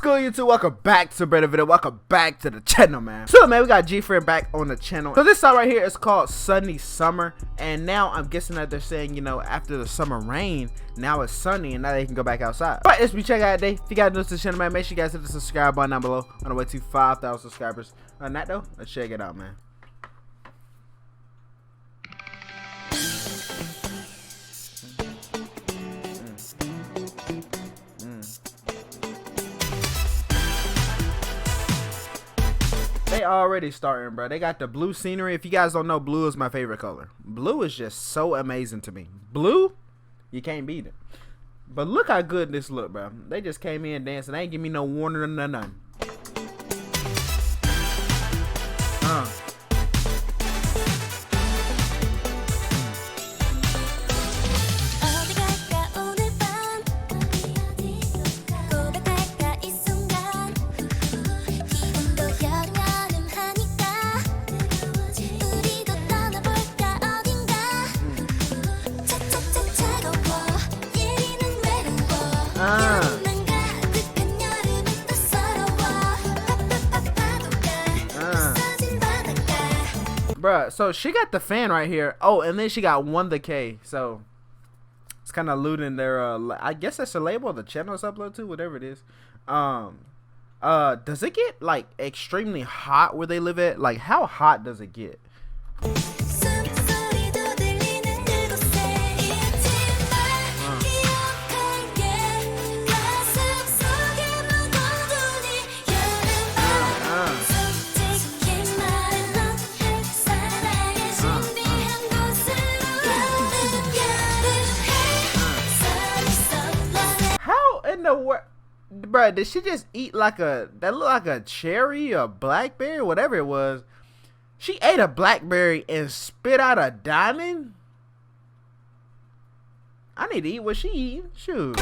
good, YouTube? Welcome back to a better video. Welcome back to the channel, man. So, man, we got GFriend back on the channel. So this song right here is called Sunny Summer. And now I'm guessing that they're saying, you know, after the summer rain, now it's sunny and now they can go back outside. But let's be checking out today. If you guys new to the channel, man, make sure you guys hit the subscribe button down below on the way to 5,000 subscribers. On that though, let's check it out, man. They already starting, bro. They got the blue scenery. If you guys don't know, blue is my favorite color. Blue is just so amazing to me. Blue, you can't beat it. But look how good this look, bro. They just came in dancing. They ain't give me no warning or none. Bruh, so she got the fan right here. Oh, and then she got the K. So it's kind of looting their I guess that's the label the channel is uploaded to, whatever it is. Does it get like extremely hot where they live at? Like, how hot does it get? Bruh, did she just eat like that looked like a cherry or blackberry, whatever it was? She ate a blackberry and spit out a diamond? I need to eat what she eating. Shoot.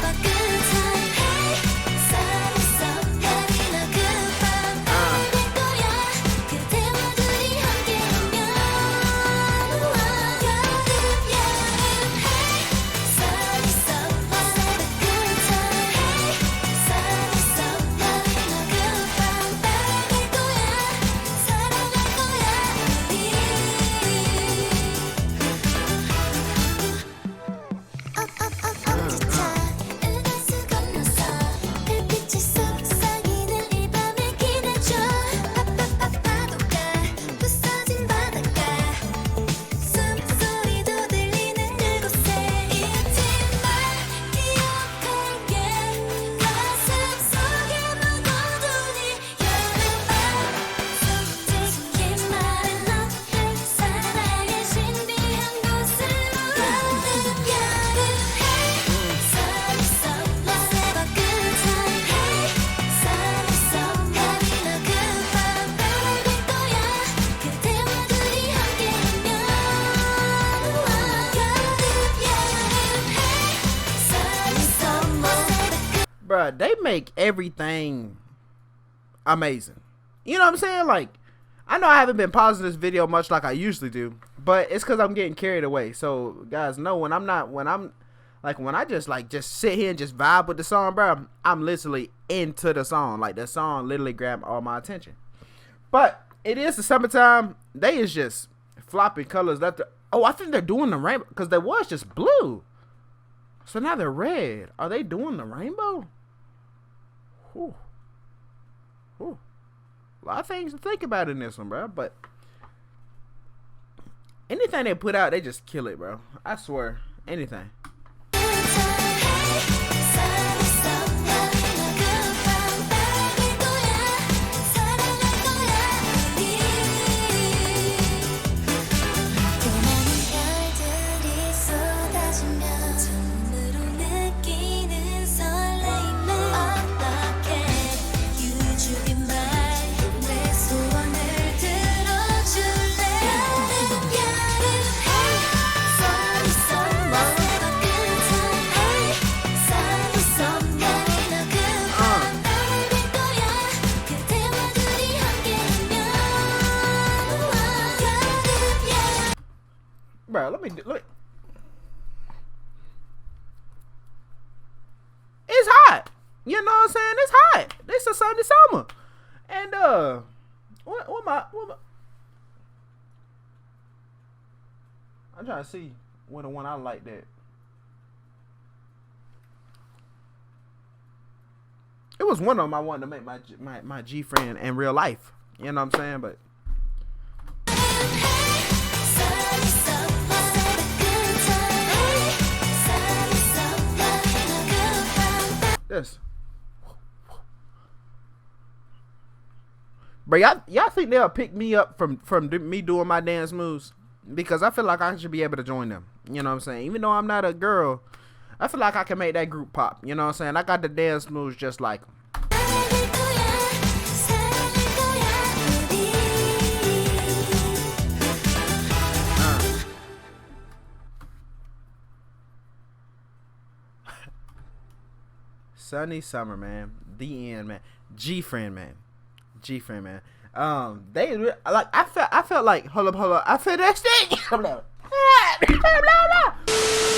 Bruh, they make everything amazing. You know what I'm saying? Like, I know I haven't been pausing this video much like I usually do, but it's because I'm getting carried away. So, guys, know when I just sit here and just vibe with the song, bro, I'm literally into the song. Like, the song literally grabbed all my attention. But it is the summertime. They is just flopping colors. Oh, I think they're doing the rainbow because they was just blue. So now they're red. Are they doing the rainbow? Whew. Whew. A lot of things to think about in this one, bro. But anything they put out, they just kill it, bro. I swear. Anything. Bro, let me look. It's hot. You know what I'm saying? It's hot. They a sunny summer. And what my I'm trying to see what the one I like that. It was one of them I wanted to make my GFriend in real life. You know what I'm saying? But this. But y'all think they'll pick me up from me doing my dance moves? Because I feel like I should be able to join them. You know what I'm saying? Even though I'm not a girl, I feel like I can make that group pop. You know what I'm saying? I got the dance moves just like them. Sunny summer, man. The end, man. GFriend, man. GFriend, man. They like I felt like hold up. I feel that thing.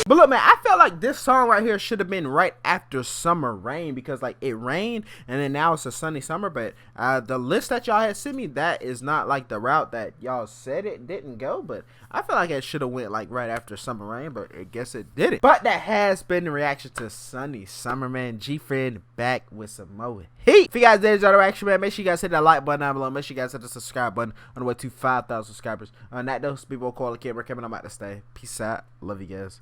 But look, man, I felt like this song right here should have been right after summer rain, because like it rained and then now it's a sunny summer. But the list that y'all had sent me, that is not like the route that y'all said it didn't go. But I feel like it should have went like right after summer rain, but I guess it didn't. But that has been the reaction to sunny summer, man. GFriend back with some more heat. If you guys did enjoy the reaction, man, make sure you guys hit that like button down below. Make sure you guys hit the subscribe button on the way to 5,000 subscribers. On that, those people call a camera. Kevin, I'm about to stay. Peace out. Love you guys.